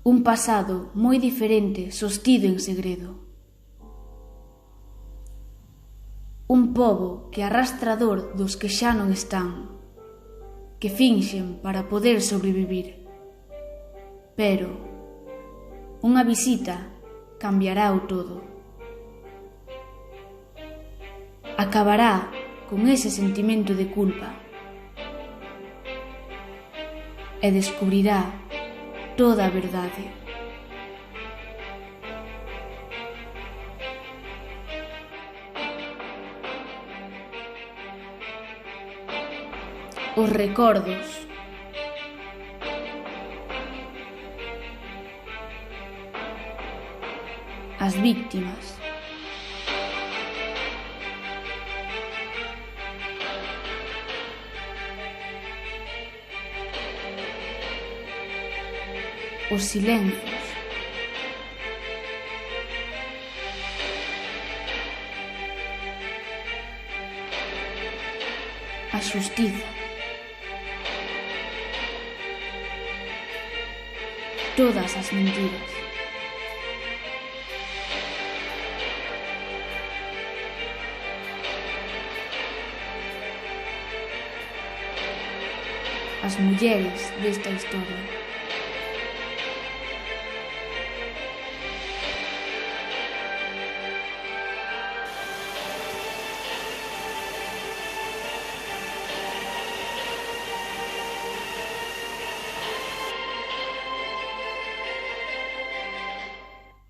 Un pasado moi diferente sostido en segredo. Un pobo que arrastra dor dos que xa non están, que finxen para poder sobrevivir. Pero unha visita cambiará o todo. Acabará con ese sentimento de culpa e descubrirá toda a verdade. Os recordos. As víctimas. Os silencios. A xustiza. Todas as mentiras. As mulleres desta historia.